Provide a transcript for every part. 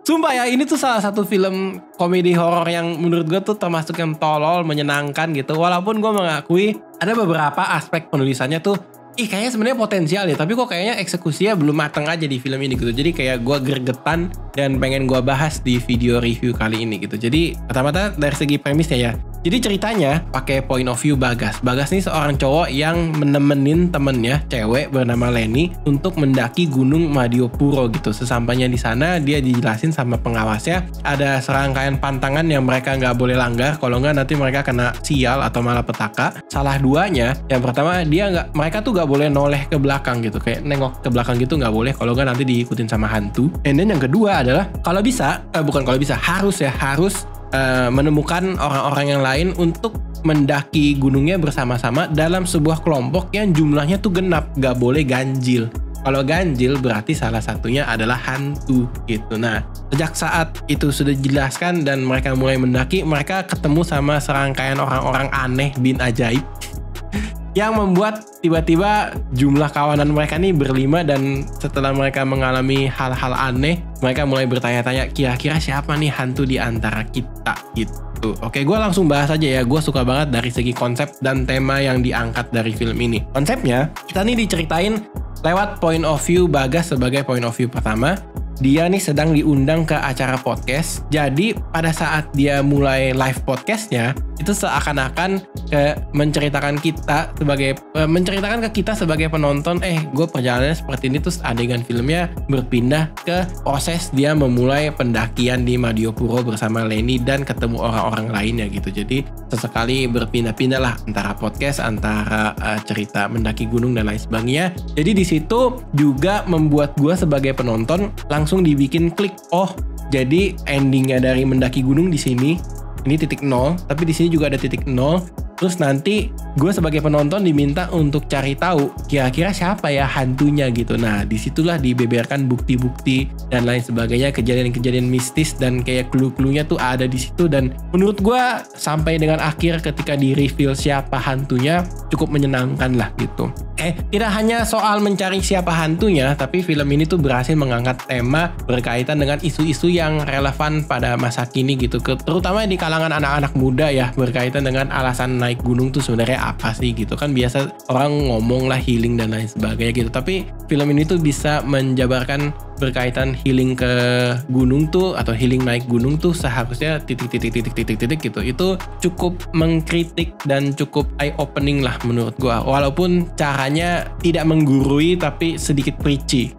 Sumpah ya, ini tuh salah satu film komedi horor yang menurut gue tuh termasuk yang tolol, menyenangkan gitu. Walaupun gue mengakui ada beberapa aspek penulisannya tuh kayaknya sebenarnya potensial ya, tapi kok kayaknya eksekusinya belum mateng aja di film ini gitu. Jadi kayak gue gregetan dan pengen gue bahas di video review kali ini gitu. Jadi pertama-tama dari segi premisnya ya. Jadi ceritanya pakai point of view Bagas. Bagas ini seorang cowok yang menemenin temennya cewek bernama Leni untuk mendaki Gunung Madiopuro gitu. Sesampainya di sana dia dijelasin sama pengawasnya ada serangkaian pantangan yang mereka nggak boleh langgar. Kalau nggak nanti mereka kena sial atau malah petaka. Salah duanya, yang pertama mereka tuh nggak boleh noleh ke belakang gitu, kayak nengok ke belakang gitu nggak boleh. Kalau nggak nanti diikutin sama hantu. And then yang kedua adalah harus menemukan orang-orang yang lain untuk mendaki gunungnya bersama-sama dalam sebuah kelompok yang jumlahnya tuh genap, gak boleh ganjil. Kalau ganjil berarti salah satunya adalah hantu gitu. Nah, sejak saat itu sudah dijelaskan dan mereka mulai mendaki, mereka ketemu sama serangkaian orang-orang aneh bin ajaib yang membuat tiba-tiba jumlah kawanan mereka nih berlima, dan setelah mereka mengalami hal-hal aneh, mereka mulai bertanya-tanya kira-kira siapa nih hantu di antara kita gitu. Oke, gue langsung bahas aja ya. Gue suka banget dari segi konsep dan tema yang diangkat dari film ini. Konsepnya, kita nih diceritain lewat point of view Bagas sebagai point of view pertama. Dia nih sedang diundang ke acara podcast. Jadi pada saat dia mulai live podcastnya, itu seakan-akan menceritakan ke kita sebagai penonton, gue perjalanannya seperti ini. Terus adegan filmnya berpindah ke proses dia memulai pendakian di Madiopuro bersama Leni dan ketemu orang-orang lainnya gitu. Jadi sesekali berpindah-pindah lah antara podcast, antara cerita mendaki gunung dan lain sebagainya. Jadi di situ juga membuat gue sebagai penonton langsung dibikin klik, jadi endingnya dari mendaki gunung di sini ini titik 0, tapi di sini juga ada titik 0. Terus nanti gue sebagai penonton diminta untuk cari tahu kira-kira siapa ya hantunya gitu. Nah, disitulah dibeberkan bukti-bukti dan lain sebagainya, kejadian-kejadian mistis dan kayak clue-cluenya tuh ada di situ. Dan menurut gue sampai dengan akhir ketika di reveal siapa hantunya cukup menyenangkan lah gitu. Tidak hanya soal mencari siapa hantunya, tapi film ini tuh berhasil mengangkat tema berkaitan dengan isu-isu yang relevan pada masa kini gitu, terutama di kalangan anak-anak muda ya, berkaitan dengan alasan naik gunung tuh sebenarnya apa sih gitu kan. Biasa orang ngomong lah healing dan lain sebagainya gitu, tapi film ini tuh bisa menjabarkan berkaitan healing ke gunung tuh atau healing naik gunung tuh seharusnya titik gitu. Itu cukup mengkritik dan cukup eye opening lah menurut gua, walaupun caranya tidak menggurui tapi sedikit preachy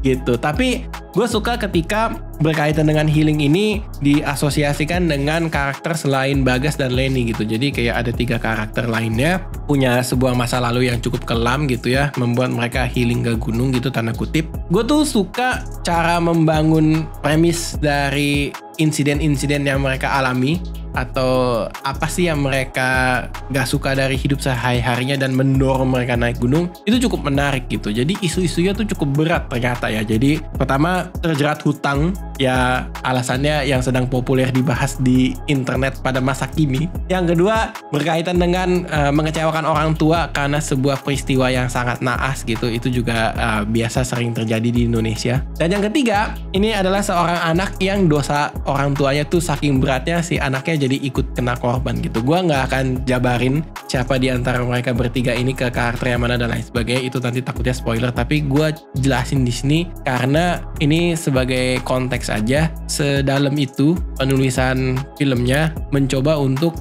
gitu. Tapi gue suka ketika berkaitan dengan healing ini diasosiasikan dengan karakter selain Bagas dan Leni gitu. Jadi kayak ada 3 karakter lainnya punya sebuah masa lalu yang cukup kelam gitu ya, membuat mereka healing ke gunung gitu, tanda kutip. Gue tuh suka cara membangun premis dari insiden-insiden yang mereka alami atau apa sih yang mereka gak suka dari hidup sehari-harinya dan mendorong mereka naik gunung. Itu cukup menarik gitu. Jadi isu-isunya tuh cukup berat ternyata ya. Jadi pertama terjerat hutang ya, alasannya yang sedang populer dibahas di internet pada masa kini. Yang kedua berkaitan dengan mengecewakan orang tua karena sebuah peristiwa yang sangat naas gitu. Itu juga biasa sering terjadi di Indonesia. Dan yang ketiga, ini adalah seorang anak yang dosa orang tuanya tuh saking beratnya si anaknya jadi ikut kena korban gitu. Gua nggak akan jabarin siapa di antara mereka bertiga ini ke karakter yang mana dan lain sebagainya, itu nanti takutnya spoiler. Tapi gue jelasin di sini karena ini sebagai konteks aja. Sedalam itu penulisan filmnya mencoba untuk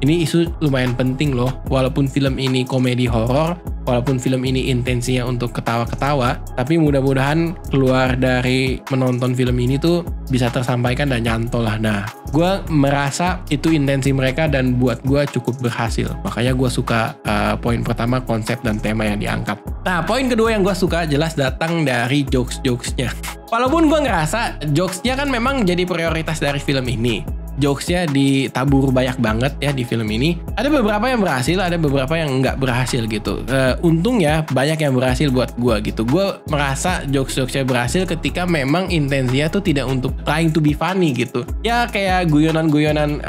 ini isu lumayan penting loh, walaupun film ini komedi horor, walaupun film ini intensinya untuk ketawa-ketawa, tapi mudah-mudahan keluar dari menonton film ini tuh bisa tersampaikan dan nyantol lah. Nah, gue merasa itu intensi mereka dan buat gue cukup berhasil. Makanya gue suka poin pertama, konsep dan tema yang diangkat. Nah, poin kedua yang gue suka jelas datang dari jokes-jokesnya. Walaupun gue ngerasa jokesnya kan memang jadi prioritas dari film ini. jokesnya ditabur banyak banget ya di film ini. Ada beberapa yang berhasil, ada beberapa yang nggak berhasil gitu. Untungnya banyak yang berhasil buat gue gitu. Gue merasa jokes-jokesnya berhasil ketika memang intensinya tuh tidak untuk trying to be funny gitu. Ya kayak guyonan-guyonan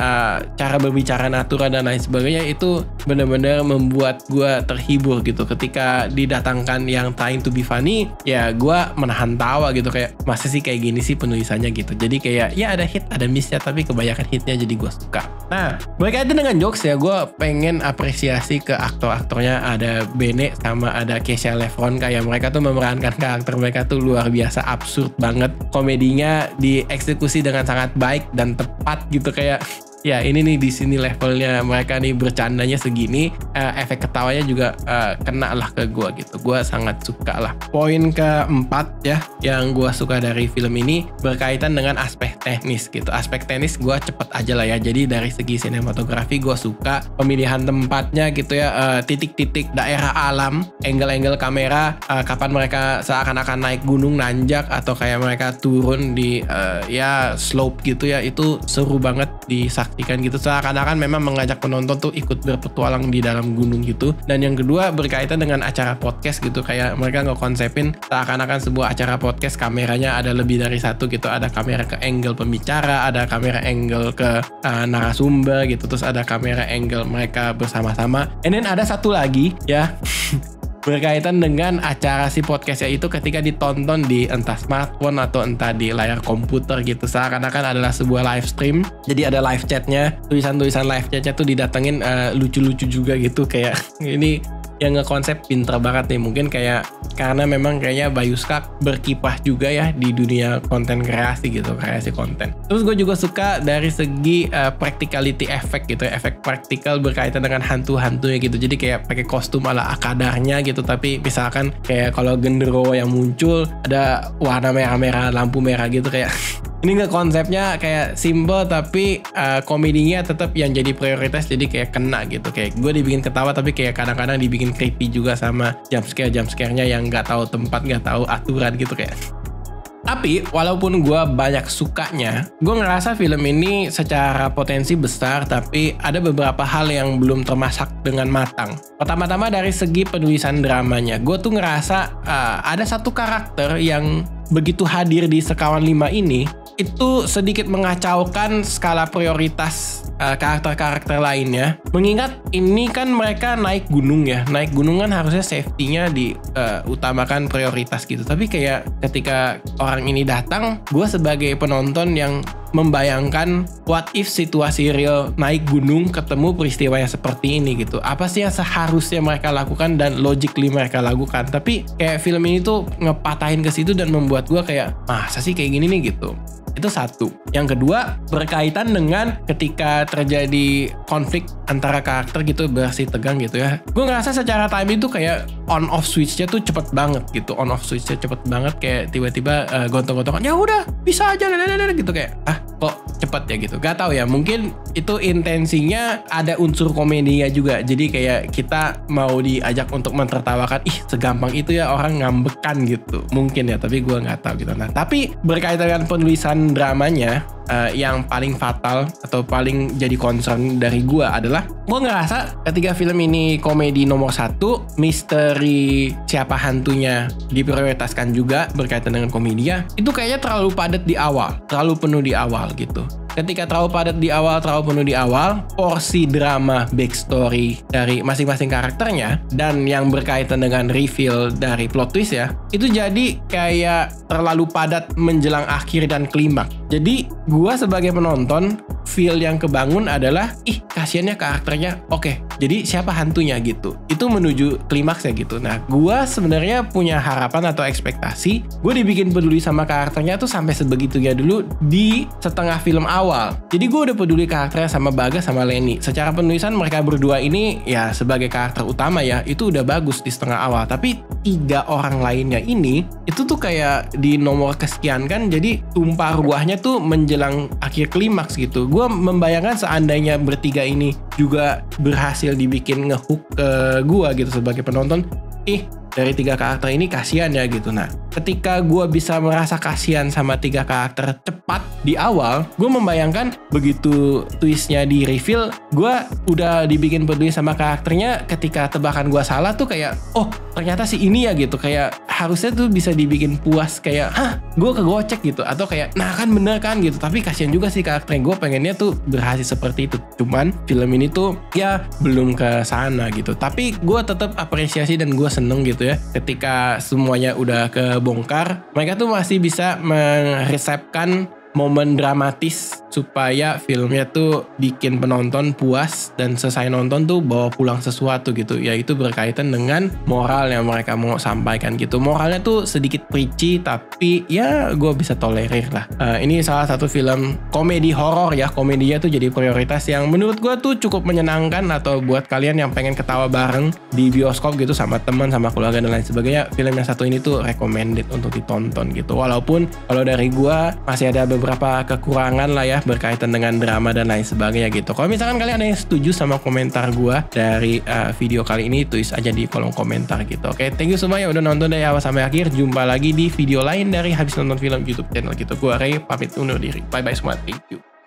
cara berbicara natural dan lain sebagainya itu benar-benar membuat gue terhibur gitu. Ketika didatangkan yang trying to be funny, ya gue menahan tawa gitu, kayak masa sih kayak gini sih penulisannya gitu. Jadi kayak ya ada hit ada miss ya, tapi kebanyakan hitnya jadi gue suka. Nah berkaitan dengan jokes ya, gue pengen apresiasi ke aktor-aktornya. Ada Bene sama ada Kesha Lefron, kayak mereka tuh memerankan karakter mereka tuh luar biasa absurd banget. Komedinya dieksekusi dengan sangat baik dan tepat gitu, kayak ya ini nih di sini levelnya mereka nih, bercandanya segini, efek ketawanya juga kena lah ke gue gitu. Gue sangat suka lah. Poin keempat ya yang gue suka dari film ini berkaitan dengan aspek teknis gitu. Aspek teknis gue cepet aja lah ya. Jadi dari segi sinematografi gue suka pemilihan tempatnya gitu ya, titik-titik daerah alam, angle-angle kamera, kapan mereka seakan-akan naik gunung nanjak atau kayak mereka turun di ya slope gitu ya, itu seru banget disaksikan gitu, seakan-akan memang mengajak penonton tuh ikut berpetualang di dalam gunung gitu. Dan yang kedua berkaitan dengan acara podcast gitu, kayak mereka ngekonsepin seakan-akan sebuah acara podcast kameranya ada lebih dari satu gitu, ada kamera ke angle pembicara, ada kamera angle ke narasumber gitu, terus ada kamera angle mereka bersama-sama. And then ada satu lagi ya berkaitan dengan acara si podcastnya itu ketika ditonton di entah smartphone atau entah di layar komputer gitu, seakan-akan adalah sebuah live stream. Jadi ada live chatnya, tulisan-tulisan live chatnya tuh didatengin lucu-lucu juga gitu, kayak ini yang ngekonsep pinter banget nih. Mungkin kayak karena memang kayaknya Bayuskak berkiprah juga ya di dunia konten kreasi gitu, kreasi konten. Terus gue juga suka dari segi practicality effect gitu, efek praktikal berkaitan dengan hantu-hantunya gitu. Jadi kayak pakai kostum ala akadarnya gitu, tapi misalkan kayak kalau genderuwo yang muncul ada warna merah-merah, lampu merah gitu, kayak ini nggak, konsepnya kayak simple tapi komedinya tetap yang jadi prioritas, jadi kayak kena gitu. Kayak gue dibikin ketawa tapi kayak kadang-kadang dibikin creepy juga sama jump scare-nya yang nggak tahu tempat, nggak tahu aturan gitu kayak. Tapi walaupun gue banyak sukanya, gue ngerasa film ini secara potensi besar, tapi ada beberapa hal yang belum termasak dengan matang. Pertama-tama dari segi penulisan dramanya, gue tuh ngerasa ada satu karakter yang begitu hadir di Sekawan 5 ini itu sedikit mengacaukan skala prioritas karakter-karakter lainnya. Mengingat ini kan mereka naik gunung ya, naik gunung kan harusnya safety-nya diutamakan prioritas gitu. Tapi kayak ketika orang ini datang, gue sebagai penonton yang membayangkan what if situasi real naik gunung ketemu peristiwa yang seperti ini gitu. Apa sih yang seharusnya mereka lakukan dan logically mereka lakukan. Tapi kayak film ini tuh ngepatahin ke situ dan membuat gue kayak masa sih kayak gini nih gitu. Itu satu. Yang kedua berkaitan dengan ketika terjadi konflik antara karakter gitu, bersih tegang gitu ya. Gue ngerasa secara time itu kayak on off switch-nya tuh cepet banget gitu. On off switch-nya cepet banget, kayak tiba-tiba gontong-gontongan, ya udah bisa aja gitu, kayak kok cepet ya gitu. Gak tahu ya, mungkin itu intensinya ada unsur komedinya juga. Jadi kayak kita mau diajak untuk mentertawakan, ih segampang itu ya orang ngambekan gitu. Mungkin ya, tapi gue gak tahu gitu. Nah tapi berkaitan dengan penulisan dramanya, yang paling fatal atau paling jadi concern dari gue adalah gue ngerasa ketika film ini komedi nomor 1, misteri siapa hantunya diprioritaskan juga berkaitan dengan komedinya, itu kayaknya terlalu padat di awal, terlalu penuh di awal gitu. Ketika terlalu padat di awal, terlalu penuh di awal, porsi drama backstory dari masing-masing karakternya dan yang berkaitan dengan reveal dari plot twist ya, itu jadi kayak terlalu padat menjelang akhir dan klimaks. Jadi gua sebagai penonton, feel yang kebangun adalah kasiannya karakternya, oke, jadi siapa hantunya gitu. Itu menuju klimaksnya gitu. Nah gua sebenarnya punya harapan atau ekspektasi gue dibikin peduli sama karakternya tuh sampai sebegitunya dulu di setengah film awal. Jadi gue udah peduli karakternya sama Bagas sama Leni. Secara penulisan mereka berdua ini ya sebagai karakter utama ya, itu udah bagus di setengah awal. Tapi 3 orang lainnya ini itu tuh kayak di nomor kesekian kan, jadi tumpah ruahnya tuh menjelang akhir klimaks gitu. Gue membayangkan seandainya bertiga ini juga berhasil dibikin ngehook ke gue gitu sebagai penonton, dari 3 karakter ini kasihan ya gitu. Nah, ketika gue bisa merasa kasihan sama 3 karakter cepat di awal, gue membayangkan begitu twistnya di reveal, gue udah dibikin peduli sama karakternya. Ketika tebakan gue salah tuh kayak, oh ternyata si ini ya gitu, kayak harusnya tuh bisa dibikin puas, kayak hah gue kegocek gitu, atau kayak nah kan bener kan gitu. Tapi kasihan juga sih karakternya, gue pengennya tuh berhasil seperti itu. Cuman film ini tuh ya belum ke sana gitu. Tapi gue tetap apresiasi dan gue seneng gitu ya, ketika semuanya udah kebongkar, mereka tuh masih bisa meresepkan momen dramatis supaya filmnya tuh bikin penonton puas dan selesai nonton tuh bawa pulang sesuatu gitu, yaitu berkaitan dengan moral yang mereka mau sampaikan gitu. Moralnya tuh sedikit preachy tapi ya gue bisa tolerir lah. Ini salah satu film komedi horor ya, komedinya tuh jadi prioritas yang menurut gue tuh cukup menyenangkan. Atau buat kalian yang pengen ketawa bareng di bioskop gitu sama teman, sama keluarga dan lain sebagainya, film yang satu ini tuh recommended untuk ditonton gitu. Walaupun kalau dari gue masih ada beberapa kekurangan lah ya berkaitan dengan drama dan lain sebagainya gitu. Kalau misalkan kalian ada yang setuju sama komentar gue dari video kali ini, tulis aja di kolom komentar gitu. Oke, thank you semua yang udah nonton dari awal sampai akhir. Jumpa lagi di video lain dari Habis Nonton Film YouTube channel gitu. Gue Ray, pamit undur diri. Bye bye semua, thank you.